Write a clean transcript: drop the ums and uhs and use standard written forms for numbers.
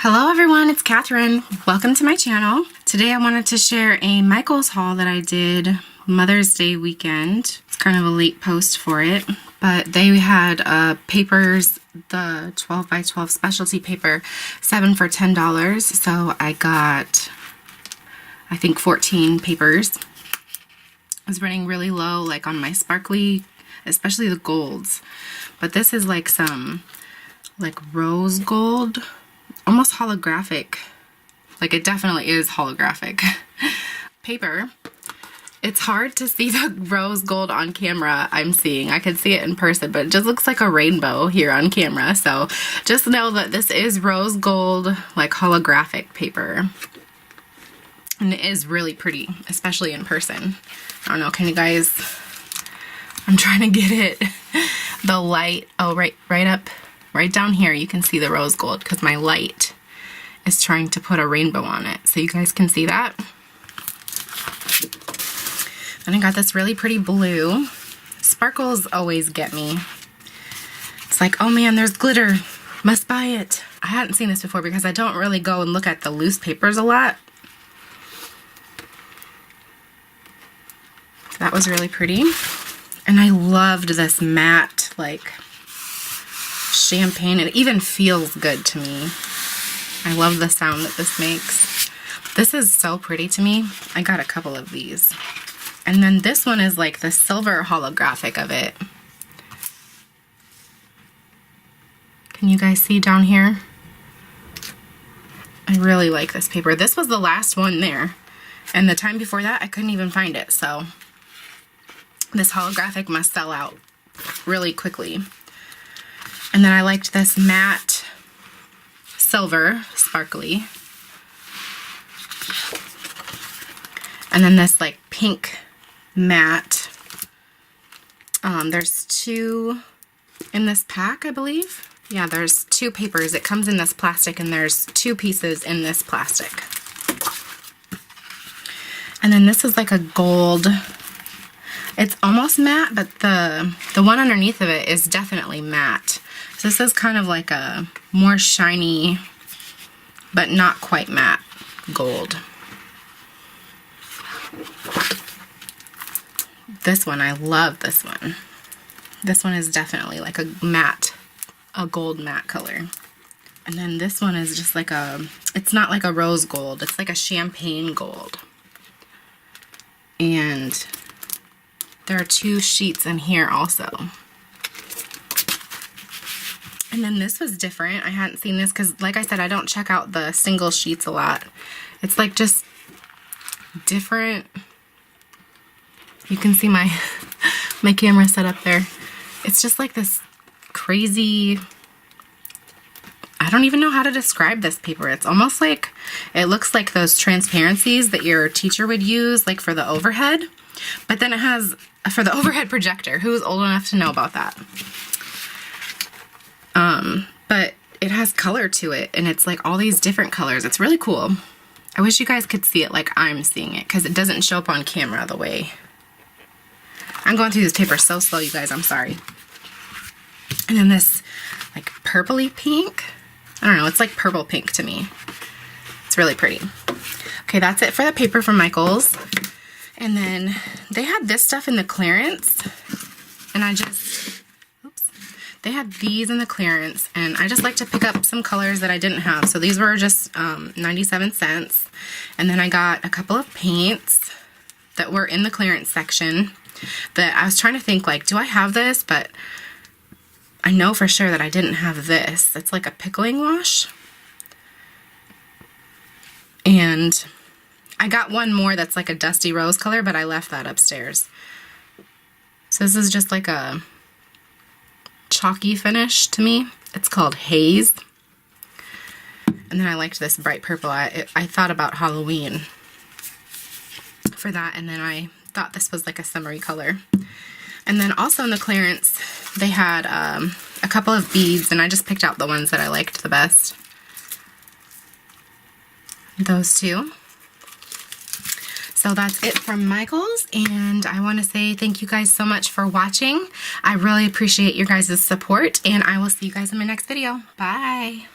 Hello everyone, it's Kathryn. Welcome to my channel. Today I wanted to share a Michaels haul that I did Mother's Day weekend. It's kind of a late post for it, but they had papers, the 12 by 12 specialty paper, 7 for $10. So I got, I think 14 papers. I was running really low, like on my sparkly, especially the golds. But this is like some, like rose gold, almost holographic. Like it definitely is holographic paper. It's hard to see the rose gold on camera. I'm seeing, I could see it in person, but it just looks like a rainbow here on camera. So just know that this is rose gold, like holographic paper. And it is really pretty, especially in person. I don't know, can you guys, I'm trying to get it, the light, oh, right up, right down here, you can see the rose gold because my light is trying to put a rainbow on it. So you guys can see that. Then I got this really pretty blue. Sparkles always get me. It's like, oh man, there's glitter. Must buy it. I hadn't seen this before because I don't really go and look at the loose papers a lot. So that was really pretty. And I loved this matte, like, champagne. It even feels good to me. I love the sound that this makes. This is so pretty to me. I got a couple of these. And then this one is like the silver holographic of it. Can you guys see down here? I really like this paper. This was the last one there. And the time before that, I couldn't even find it. So this holographic must sell out really quickly. And then I liked this matte silver sparkly. And then this like pink matte. There's 2 in this pack, I believe. Yeah, there's 2 papers. It comes in this plastic and there's 2 pieces in this plastic. And then this is like a gold. It's almost matte, but the one underneath of it is definitely matte. So this is kind of like a more shiny, but not quite matte gold. This one, I love this one. This one is definitely like a matte, a gold matte color. And then this one is just like a, it's not like a rose gold, it's like a champagne gold. And there are 2 sheets in here also. And then this was different. I hadn't seen this because, like I said, I don't check out the single sheets a lot. It's like just different. You can see my my camera set up there. It's just like this crazy, I don't even know how to describe this paper. It's almost like, it looks like those transparencies that your teacher would use like for the overhead. But then it has, for the overhead projector, who is old enough to know about that? But it has color to it, and it's like all these different colors. It's really cool. I wish you guys could see it like I'm seeing it, because it doesn't show up on camera the way. I'm going through this paper so slow, you guys, I'm sorry. And then this like purpley pink. I don't know, it's like purple pink to me. It's really pretty. Okay, that's it for the paper from Michaels. And then they had this stuff in the clearance, and I just, oops, they had these in the clearance, and I just like to pick up some colors that I didn't have. So these were just 97 cents. And then I got a couple of paints that were in the clearance section that I was trying to think, like, do I have this? But I know for sure that I didn't have this. It's like a pickling wash. And I got one more that's like a dusty rose color, but I left that upstairs. So this is just like a chalky finish to me. It's called Haze. And then I liked this bright purple. I thought about Halloween for that, and then I thought this was like a summery color. And then also in the clearance, they had a couple of beads, and I just picked out the ones that I liked the best. Those 2. So that's it from Michaels, and I want to say thank you guys so much for watching. I really appreciate your guys' support, and I will see you guys in my next video. Bye!